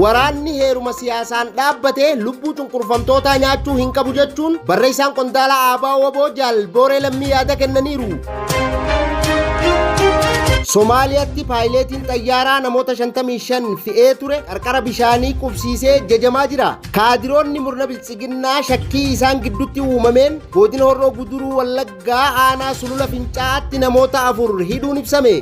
waraanni heeruma siyaasaan dhaabbate lubbuu cunqurfamtoota nyaachuu hin qabu jechuun barreessaan qondaala Aabaa Waboo Jaal Booree Lammii yaada kennaniiru. Somaaliyaatti paayileetiin xayyaaraa namoota 55 fe'ee ture qarqara bishaanii qubsiisee jajamaa jira. Kaadiroonni murna biltsiginnaa shakkii isaan gidduutti uumameen godina Horroo Guduruu Wallaggaa aanaa Sulula Fincaatti namoota 4 hidhuun ibsame.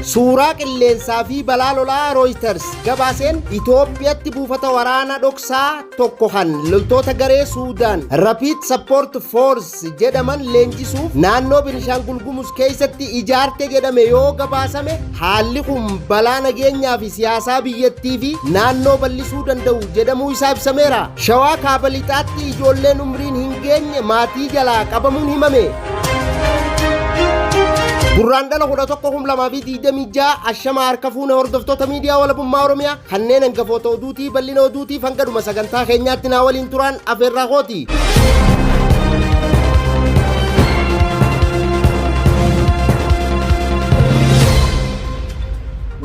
Suuraa qilleensaa fi balaa lolaa Reuters gabaaseen Itoophiyaatti buufata waraana dhoksaa tokko kan loltoota garee Suudaan Rapid Support Force jedhaman leenjisuuf naannoo Beenishaangul Gumuz keessatti ijaarte jedhame yoo gabaasame haalli kun balaa nageenyaa fi siyaasaa biyyattii fi naannoo bal'isuu danda'u jedhamuu isaa ibsameera. Shawaa kaaba lixaatti ijoolleen umriin hin geenye maatii jalaa qabamuun himame. Gurraandhala 11/2026 ashama harka fuune hordoftoota miidiyaa walabummaa Oromiyaa kanneen hangafoota oduutii bal'ina oduutii fangaduma sagantaa keenyaatti naa waliin turan afeerraa kooti.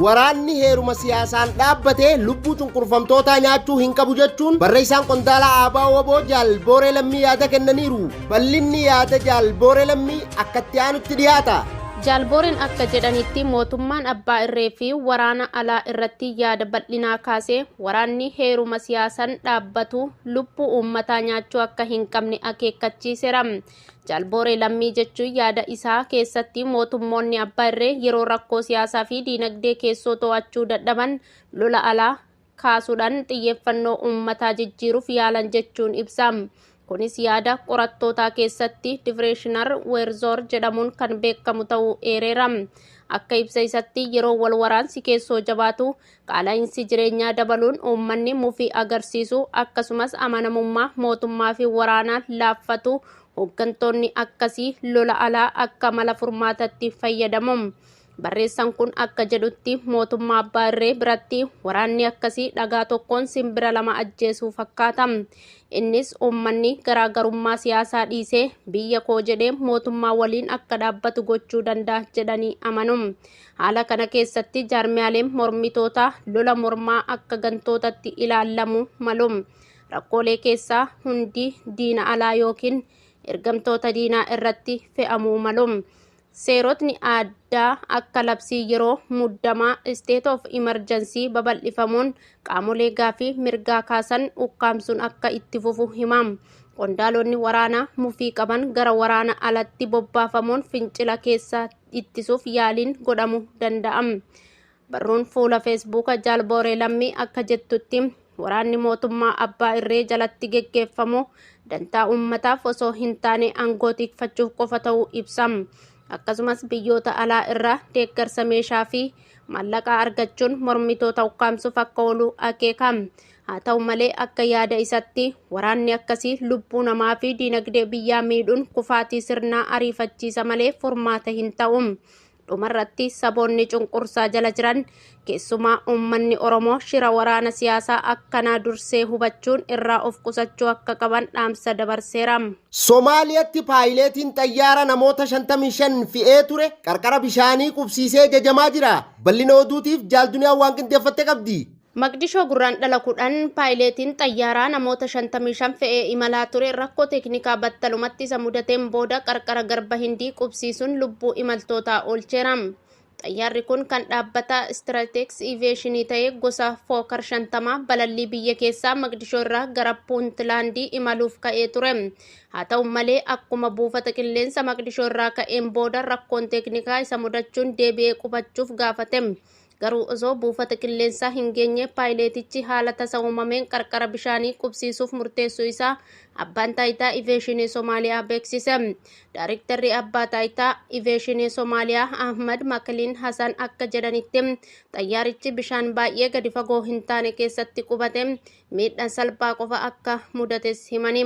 Waraanni heeruma siyaasaan dhaabbate lubbuu cunqurfamtoota nyaachuu hin qabu jechuun barreessaan qondaala Aabaa Waboo Jaal Booree Lammii yaada kennaniiru. Bal'inni yaada Jaal Booree Lammii akkatti aanutti dhiyaata. Jaalbooreen akka jedhanitti mootummaan abbaa irree fi waraana alaa irratti yaada bal'inaa kaasee waraanni heeruma siyaasaan dhaabbatu lubbuu uummataa nyaachuu akka hin qabne akeekkachiiseera. Jaalbooree Lammii jechuun yaada isaa keessatti mootummoonni abbaa irree yeroo rakkoo siyaasaa fi diinagdee keessoo to'achuu dadhaban lola alaa kaasuudhaan xiyyeeffannoo uummataa jijjiiruuf yaalan jechuun ibsa. Kunis yaada qorattootaa keessatti Difreeshinaar Weerzoor jedhamuun kan beekamu ta'uu eereera. Akka ibsa isatti yeroo wal waraansi keessoo jabaatu qaala'insi jireenyaa dabaluun uummanni mufii agarsiisu akkasumas amanamummaa mootummaa fi waraanaa laaffatu hooggantoonni akkasii lola alaa akka mala furmaatatti fayyadamu. Barreessaan kun akka jedhutti mootummaa abbaa irree biratti waraanni akkasii dhagaa tokkoon simbira lama ajjeesuu fakkaata. Innis uummanni garaagarummaa siyaasaa dhiisee biyya koo jedhee mootummaa waliin akka dhaabbatu gochuu danda'a jedhanii amanu. Haala kana keessatti jaarmiyaaleen mormitoota lola mormaa akka gantootatti ilaalamuu malu. Rakkoolee keessaa hundi diina alaa yookiin ergamtoota diinaa irratti fe'amuu malu. Seerotni addaa akka labsii yeroo muddamaa state of emergency babal'ifamuun qaamolee gaafii mirgaa kaasan ukkaamsuun akka itti fufu himam. Qondaalonni waraanaa mufii qaban gara waraana alatti bobbaafamuun fincila keessa ittisuuf yaaliin godhamuu danda'am. Barruun fuula feesbuuka Jaal Booree Lammii akka jettutti waraanni mootummaa abbaa irree jalatti geggeeffamu dantaa uummataaf osoo hin taane aangoo tikfachuuf qofa ta'uu ibsam. Akkasumas biyyoota alaa irraa deeggarsa meeshaa fi maallaqaa argachuun mormitoota ukkaamsuuf akka oolu akeekam. Haa ta'u malee akka yaada isatti waraanni akkasii lubbuu namaa fi diinagdee biyyaa miidhuun kufaatii sirnaa ariifachiisa malee furmaata hin ta'u. Dhumarratti saboonni cunqursaa jala jiran keessumaa uummanni Oromoo shira waraana siyaasaa akkanaa dursee hubachuun irraa of qusachuu akka qaban dhaamsa dabarseera. Somaaliyaatti paayileetiin xayyaara namoota 55 fe'ee ture qarqara bishaanii qubsiisee jajamaa jira. Bal'ina oduutiif Jaal Duniyaan waan qindeeffatte qabdi. Maqdishoo Gurraandhala 10 paayileetiin xayyaaraa namoota 55 fe'ee imalaa ture rakkoo teeknikaa battalumatti isa mudateen booda qarqara garba hindii qubsiisuun lubbuu imaltootaa oolcheera. Xayyaarri kun kan dhaabbata Stratex Aviation ta'ee gosa Fokker 50 balallii biyya keessaa Maqdishoo irraa gara Puuntlaandii imaluuf ka'ee ture. Haa ta'u malee akkuma buufata qilleensa Maqdishoo irraa ka'een booda rakkoon teeknikaa isa mudachuun deebi'ee qubachuuf gaafate. Garuu osoo buufata qilleensaa hin geenye paayileetichi haala tasa uumameen qarqara bishaanii qubsiisuuf murteessuu isaa abbaan taayitaa Aviation Somaaliyaa beeksise. Daarektarri abbaa taayitaa Aviation Somaaliyaa Ahmad Makaliin Hasan akka jedhanitti xayyaarichi bishaan baay'ee gadi fagoo hin taane keessatti qubate miidhaan salphaa qofa akka mudates himani.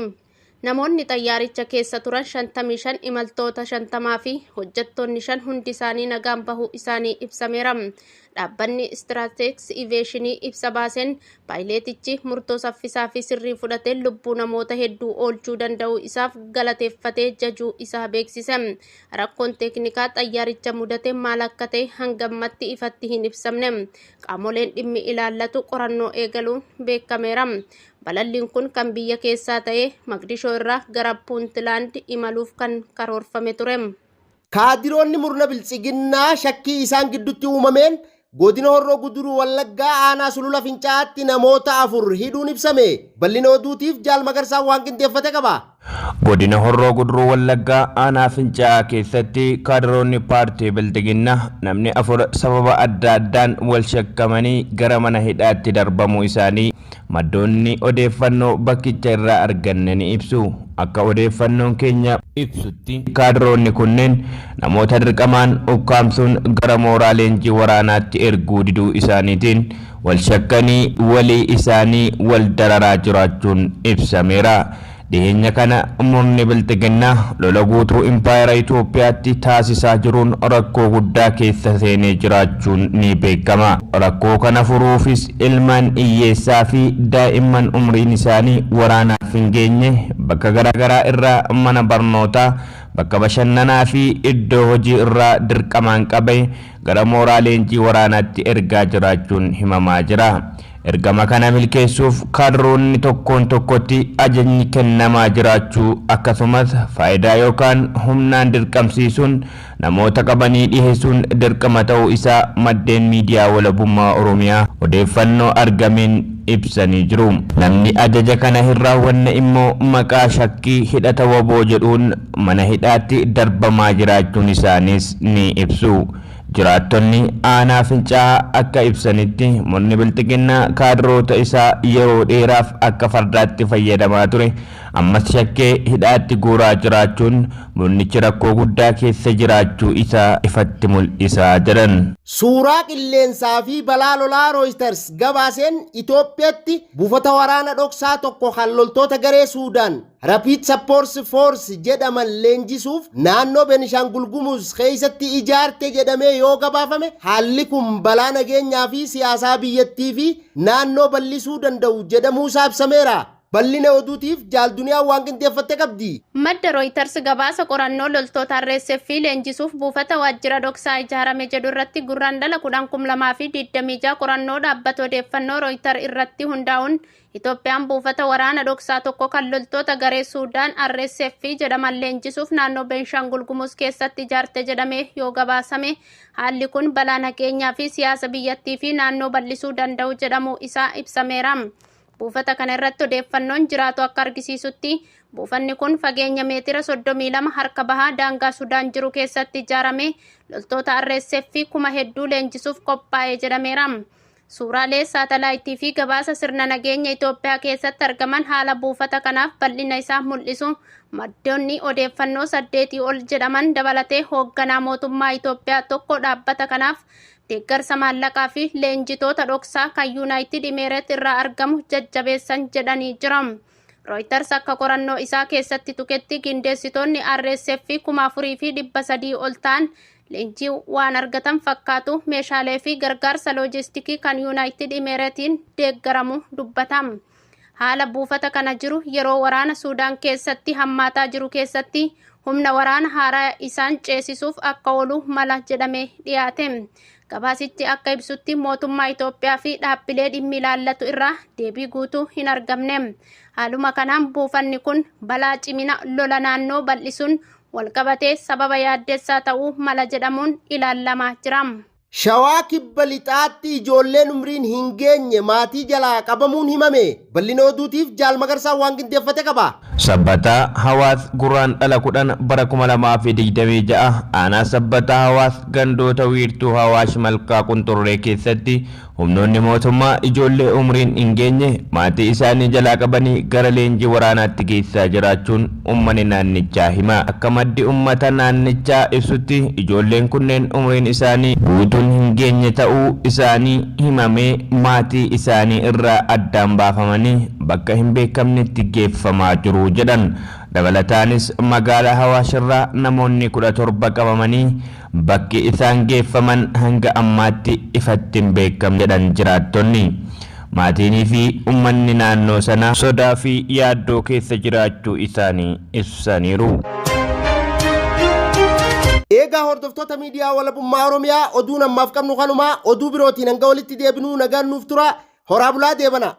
Namoonni xayyaaricha keessa turan 55 imaltoota 50 fi hojjettoonni 5 hundi isaanii nagaan bahuu isaanii ibsameera. Dhaabbanni Stratex Aviation ibsa baaseen paayileetichi murtoo saffisaa fi sirrii fudhatee lubbuu namoota hedduu oolchuu danda'u isaaf galateeffatee jajuu isaa beeksise. Rakkoon teeknikaa xayyaaricha mudate maal akka ta'e hangammatti ifatti hin ibsamne. Qaamoleen dhimmi ilaallatu qorannoo eegaluun beekameera. Balalliin kun kan biyya keessaa ta'ee Maqdishoo irraa gara Puuntlaand imaluuf kan karoorfame ture. Kaadiroonni murna biltsiginnaa shakkii isaan gidduutti uumameen godina Horroo Guduruu Wallaggaa aanaa Sulula Fincaatti namoota 4 hidhuun ibsame. Bal'ina oduutiif Jaal Magarsaa waan qindeeffate qaba. Godina Horroo Guduruu Wallaggaa aanaa Fincaa keessatti kaadiroonni paartii biltsiginnaa namni 4 sababa adda addaan wal shakkamanii gara mana hidhaatti darbamuu isaanii maddoonni odeeffannoo bakkicha irraa arganne ni ibsu. Akka odeeffannoon keenya ibsutti kaadiroonni kunneen namoota dirqamaan ukkaamsuun gara mooraa leenjii waraanaatti erguu diduu isaaniitiin wal shakkanii walii isaanii wal dararaa jiraachuun ibsameera. Dhiyeenya kana murni biltsiginnaa lola guutuu impaayera Itoophiyaatti taasisaa jiruun rakkoo guddaa keessa seenee jiraachuun ni beekama. Rakkoo kana furuufis ilmaan hiyyeessaa fi daa'imman umriin isaanii waraanaaf hin geenye bakka garaagaraa irraa mana barnootaa, bakka bashannanaa fi iddoo hojii irraa dirqamaan qabee gara mooraa leenjii waraanaatti ergaa jiraachuun himamaa jira. Ergama kana milkeessuuf kaadiroonni tokkoon tokkotti ajajni kennamaa jiraachuu akkasumas faayidaa yookaan humnaan dirqamsiisuun namoota qabanii dhiheessuun dirqama ta'uu isaa maddeen miidiyaa walabummaa Oromiyaa odeeffannoo argameen ibsanii jiru. Namni ajaja kana hin raawwanne immoo maqaa shakkii hidhata waboo jedhuun mana hidhaatti darbamaa jiraachuun isaaniis ni ibsu. Jiraattonni aanaa Fincaa akka ibsanitti murni biltsiginnaa kaadiroota isaa yeroo dheeraaf akka fardaatti fayyadamaa ture ammas shakkee hidhaatti guuraa jiraachuun murnichi rakkoo guddaa keessa jiraachuu isaa ifatti mul'isaa jedhan. Suuraa qilleensaa fi balaa lolaa Reuters gabaaseen Itoophiyaatti buufata waraana dhoksaa tokko kan loltoota garee Suudaan Rapid Support Force jedhaman leenjisuuf naannoo Beenishaangul Gumuz keessatti ijaarte jedhamee yoo gabaafame haalli kun balaa nageenyaa fi siyaasaa biyyattii fi naannoo bal'isuu danda'u jedhamuu ibsameera. Bal'ina oduutiif Jaal Duniyaa waan qindeeffatte qabdi. Madda Reuters gabaasa qorannoo loltoota RSF leenjisuuf buufata waajjira dhoksaa ijaarame jedhu irratti gurraandhala 2026 qorannoo dhaabbata odeeffannoo Reuters irratti hundaa'uun Itoophiyaan buufata waraana dhoksaa tokko kan loltoota garee Suudaan RSF jedhaman leenjisuuf naannoo Beenishaangul Gumuz keessatti ijaarte jedhamee yoo gabaasame haalli kun balaa nageenyaa fi siyaasa biyyattii fi naannoo bal'isuu danda'u jedhamuu isaa ibsameera. Buufata kana irratti odeeffannoon jiraatu akka argisiisutti buufanni kun fageenya meetira 32 harka bahaa daangaa Sudaan jiru keessatti ijaarame loltoota RSF kuma hedduu leenjisuuf qophaa'ee jedhameera. Suuraalee saatalaayitii fi gabaasa sirna nageenya Itoophiyaa keessatti argaman haala buufata kanaaf bal'ina isaa mul'isu maddoonni odeeffannoo 8 ol jedhaman dabalatee hoogganaa mootummaa Itoophiyaa tokko dhaabbata kanaaf deeggarsa maallaqaa fi leenjitoota dhoksaa kan Yuunaayitid Imeeret irraa argamu jajjabeessan jedhanii jira. Reuters akka qorannoo isaa keessatti tuqetti qindeessitoonni RSF 4,300 ol ta'an leenjii waan argatan fakkaatu meeshaalee fi gargaarsa loojistikii kan Yuunaayitid Imeereetiin deeggaramu dubbatama. Haala buufata kana jiru yeroo waraana Suudaan keessatti hammaataa jiru keessatti humna waraana haaraa isaan ceesisuuf akka oolu mala jedhamee dhiyaate. Gabaasichi akka ibsutti mootummaa Itoophiyaa fi dhaabbilee dhimmi ilaallatu irraa deebii guutuu hin argamne. Haaluma kanaan buufanni kun balaa cimina lola naannoo bal'isuun walqabatee sababa yaaddeessaa ta'uu mala jedhamuun ilaalamaa jira. Shawaa kibba lixaatti ijoolleen umriin hin geenye maatii jalaa qabamuun himame. Bal'ina oduutiif Jaal Magarsaa waan qindeeffate qaba. Sabbataa Hawaas gurraandhala 10 bara 2026 aanaa sabbataa Hawaas gandoota wiirtuu Hawaash Malkaa Qunxurree keessatti humnoonni mootummaa ijoollee umriin hin geenye maatii isaanii jalaa qabanii gara leenjii waraanaatti geessaa jiraachuun uummanni naannichaa hima. Akka maddi uummata naannichaa ibsutti ijoolleen kunneen umriin isaanii guutuun hin geenye ta'uu isaanii himamee maatii isaanii irraa addaan baafamanii bakka hin beekamnetti geeffamaa jiru jedhan. Dabalataanis magaalaa Hawaashirraa namoonni 17 qabamanii bakki isaan geeffaman hanga ammaatti ifatti hin beekamne jedhan jiraattonni. Maatiin fi uummanni naannoo sanaa sodaa fi yaaddoo keessa jiraachuu isaanii ibsaniiru. Eegaa hordoftoota miidiyaa walabummaa Oromiyaa oduu ammaaf qabnu kanuma oduu birootiin hanga walitti deebinuu nagaan nuuf tura. Horaa bulaa deebana.